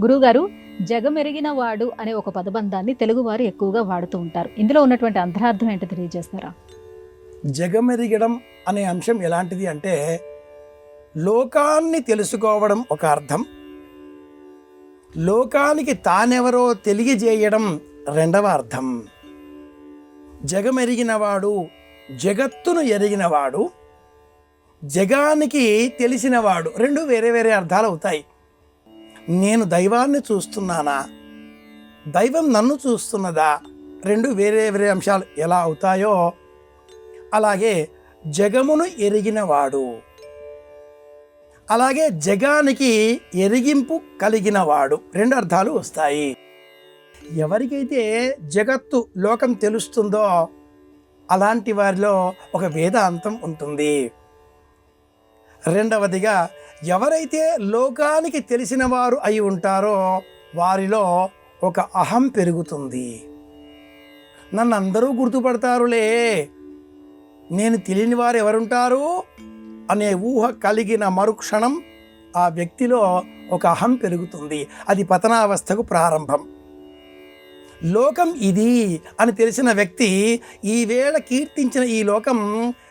గురువుగారు, జగమెరిగిన వాడు అనే ఒక పదబంధాన్ని తెలుగువారు ఎక్కువగా వాడుతూ ఉంటారు. ఇందులో ఉన్నటువంటి అంతరార్థం ఏంటో తెలియజేస్తారా? జగమెరిగడం అనే అంశం ఎలాంటిది అంటే, లోకాన్ని తెలుసుకోవడం ఒక అర్థం, లోకానికి తానెవరో తెలియజేయడం రెండవ అర్థం. జగమెరిగినవాడు, జగత్తును ఎరిగినవాడు, జగానికి తెలిసినవాడు, రెండు వేరే వేరే అర్థాలు అవుతాయి. నేను దైవాన్ని చూస్తున్నానా, దైవం నన్ను చూస్తున్నదా, రెండు వేరే వేరే అంశాలు ఎలా అవుతాయో అలాగే జగమును ఎరిగినవాడు, అలాగే జగానికి ఎరిగింపు కలిగినవాడు, రెండు అర్థాలు వస్తాయి. ఎవరికైతే జగత్తు లోకం తెలుస్తుందో అలాంటి వారిలో ఒక వేదాంతం ఉంటుంది. రెండవదిగా ఎవరైతే లోకానికి తెలిసిన వారు అయి ఉంటారో వారిలో ఒక అహం పెరుగుతుంది. నన్ను అందరూ గుర్తుపడతారులే, నేను తెలియని వారు ఎవరుంటారు అనే ఊహ కలిగిన మరుక్షణం ఆ వ్యక్తిలో ఒక అహం పెరుగుతుంది. అది పతనావస్థకు ప్రారంభం. లోకం ఇది అని తెలిసిన వ్యక్తి ఈవేళ కీర్తించిన ఈ లోకం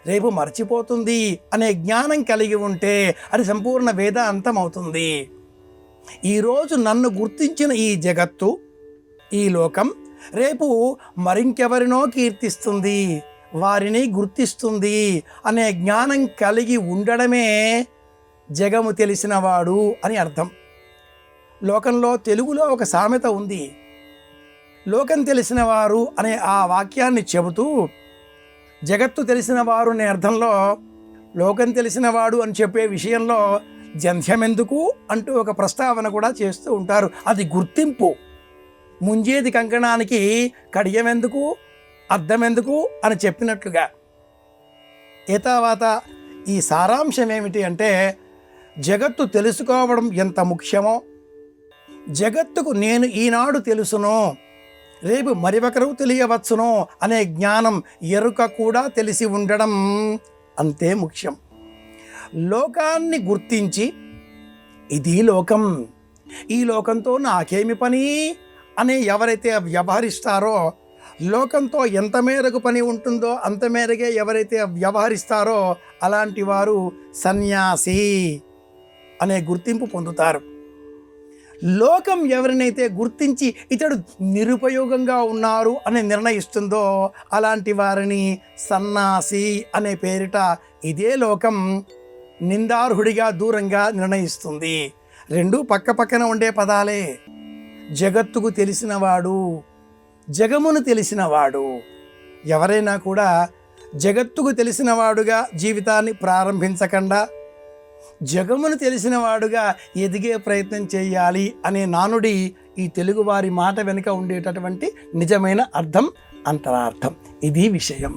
రేపు మర్చిపోతుంది అనే జ్ఞానం కలిగి ఉంటే అది సంపూర్ణ వేదాంతం అవుతుంది. ఈరోజు నన్ను గుర్తించిన ఈ జగత్తు, ఈ లోకం రేపు మరింకెవరినో కీర్తిస్తుంది, వారిని గుర్తిస్తుంది అనే జ్ఞానం కలిగి ఉండడమే జగము తెలిసినవాడు అని అర్థం. లోకంలో తెలుగులో ఒక సామెత ఉంది. లోకం తెలిసిన వారు అనే ఆ వాక్యాన్ని చెబుతూ జగత్తు తెలిసిన వారు అనే అర్థంలో లోకం తెలిసిన వాడు అని చెప్పే విషయంలో జంధ్యమెందుకు అంటూ ఒక ప్రస్తావన కూడా చేస్తూ ఉంటారు. అది గుర్తింపు. ముంజేది కంకణానికి కడియమెందుకు, అర్థమెందుకు అని చెప్పినట్లుగా. ఏతావాత ఈ సారాంశం ఏమిటి అంటే, జగత్తు తెలుసుకోవడం ఎంత ముఖ్యమో, జగత్తుకు నేను ఈనాడు తెలుసునో రేపు మరి ఒకరు తెలియవచ్చునో అనే జ్ఞానం, ఎరుక కూడా తెలిసి ఉండడం అంతే ముఖ్యం. లోకాన్ని గుర్తించి ఇది లోకం, ఈ లోకంతో నాకేమి పని అని ఎవరైతే వ్యవహరిస్తారో, లోకంతో ఎంత మేరకు పని ఉంటుందో అంత మేరకే ఎవరైతే వ్యవహరిస్తారో అలాంటి వారు సన్యాసి అనే గుర్తింపు పొందుతారు. లోకం ఎవరినైతే గుర్తించి ఇతడు నిరుపయోగంగా ఉన్నారు అని నిర్ణయిస్తుందో అలాంటి వారిని సన్నాసి అనే పేరిట ఇదే లోకం నిందార్హుడిగా దూరంగా నిర్ణయిస్తుంది. రెండు పక్క పక్కన ఉండే పదాలే. జగత్తుకు తెలిసినవాడు, జగమును తెలిసినవాడు. ఎవరైనా కూడా జగత్తుకు తెలిసినవాడుగా జీవితాన్ని ప్రారంభించకుండా జగమును తెలిసినవాడుగా ఎదిగే ప్రయత్నం చేయాలి అనే నానుడి ఈ తెలుగువారి మాట వెనుక ఉండేటటువంటి నిజమైన అర్థం, అంతరార్థం. ఇది విషయం.